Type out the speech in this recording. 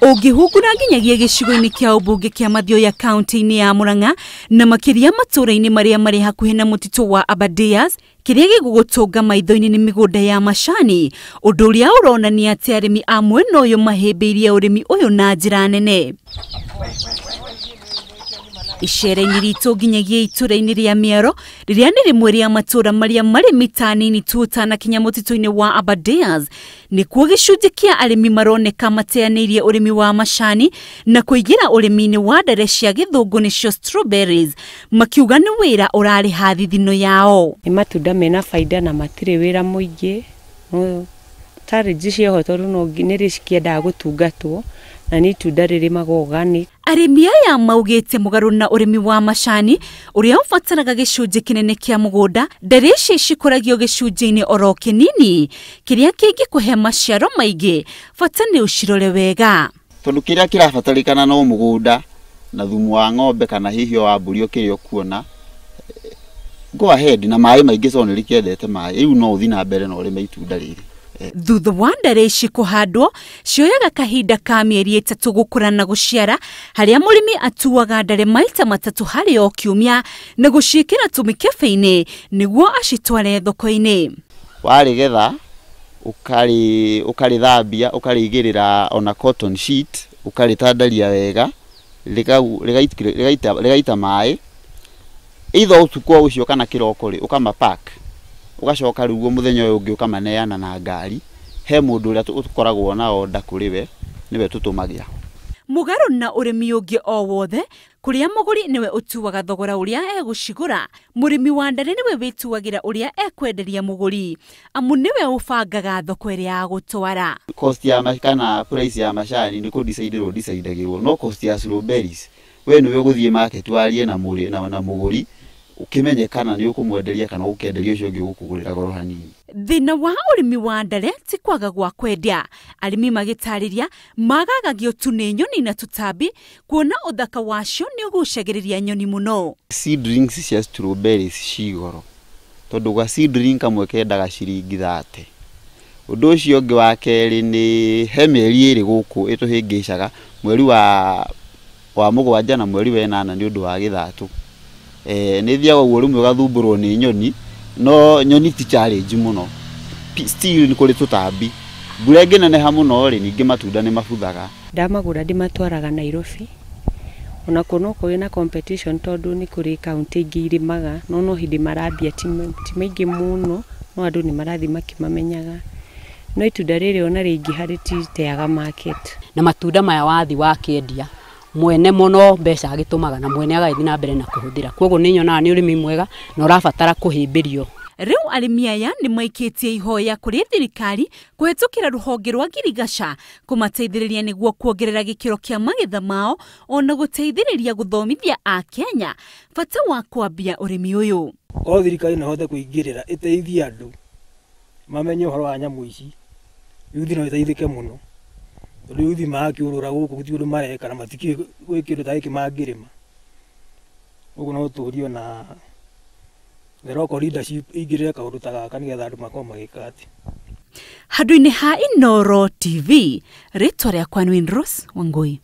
Ũngĩhungura nginyagia gicigo-ini kia umbunge kia Mathioya county-ini ya Murang'a na makiria matũra-ini maria mari hakuhi na mutito wa Aberdares, kiria gigugutunga maitho-ini ni migunda ya macani, undu uria uronania ati arimi a mwena uyu mahimbiirie urimi uyu na njira nene. Icera-ini ritu nginyagia itura-ini ria Inooro riria ni rimwe ria matura maria mari mitanini tu utanakinya mutito-ini wa Aberdares, nikuo gicunji kia arimi maroneka mateaniirie urimi wa macani na kuingira urimi-ini wa ndare cia githungu nicio strawberries, makiuga ni wira urari hathithino yao. Ni matunda mena faida na matire wira muingi, no challenge cio tondu no nginiri cikienda gutungatwo na ni itunda riri magogani. Arimi aya maugite mugaru na urimi wa macani uria ubataraga gicunji kinene kia mugunda, ndare ici cikuragio gicunji-ini oro kinini kiria kingikuhe maciaro maingi, bata ni ucirore wega. Tondu kiria kirabatarikana no mugunda na thumu wa ng'ombe kana hihi wa mburi ukirio kuona, go ahead na mai maingi so ni kiendete mai iu no uthi na mbere no urime itunda riri. Thutha wa ndare ici kuhandwo cioyaga kahinda ka mieri 3 gukura na guciara, haria murimi atuaga ndare maita 3 hari o kiumia na guciikira tumikebe-ini niguo acitware thoko-ini. Warigetha ukarithambia ukarigirira ona cotton sheet ukaritandaria wega ligaita mai itho utukwo ucio kana kiroko ri ukamapack ugacoka rugo muthenya uyu ungi ukamaneana na ngari he mundu uria tukoragwo na order kuriwe niwe tutumagia. Mugaru na urimi ungi o wothe kuria muguri niwe utuaga thogora uria egucigura, murimi wa ndare niwe wituagira uria ekwenderia muguri, amu niwe ubangaga thoko iria agutwara. Cost ya kana price ya macani ni decideagirwo no cost ya strawberries we niwe guthie market warie na muguri ukimenyekana ni ukumwenderia kana ukenderia ucio ungi gukugurira goro hanini. Thina wa urimi wa ndare ti kwaga gwa kwendia, arimi magitariria magagagio tu ni nyoni na tutambi, kuona uthaka wacio ni ugucagiriria nyoni muno. Seedlings cia strawberries cigoro tondu gwa seedling kamwe kendaga ciringi 30. Undu ucio ungi wa keri ni he mieri iri guku ituhingicaga mweri wa mugwanja na mweri wa 8 ni undu wa githatu. Ni thiaga uguo rumwe gathumburwo ni nyoni, no nyoni ti challenge muno, still ni kuri tutambi mbura ngineneha muno ri ningi matunda ni mabuthaga. Ndamagura ndimatwaraga Nairobi ona kuno kuri na competition tondu ni kuri county ingi irimaga no hindi marambia ti maingi muno no andu ni marathi makimamenyaga no itunda riri ona ringi hari titeaga market na matunda maya wathi wakiendia mwene muno mbeca agitumaga na mwene agathi na mbere na kuhuthira, koguo ni nyonaga ni urimi mwega na urabatara kuhimbirio. Riu arimi aya ni maikitie ihoya kuri thirikari kuhetukira ruhonge rwa girigasha kumateithiriria niguo kuongerera gikiro kia magetha mao ona guteithiriria guthomithia a Kenya bata wa kwambia urimi uyu. O thirikari no hote kuingirira iteithia andu mamenye uhoro wa nyamu ici yuthi no iteithike muno tondu yuthi makiurura guku guti undu mareka na matiki gwikindu ta giki mangirima uguo no turio na the local leadership igirire kaundu ta gaka nigetha andu makorwo magikati. Handu-ini ha Inooro TV, ritwa riakwa ni Rose Wangui.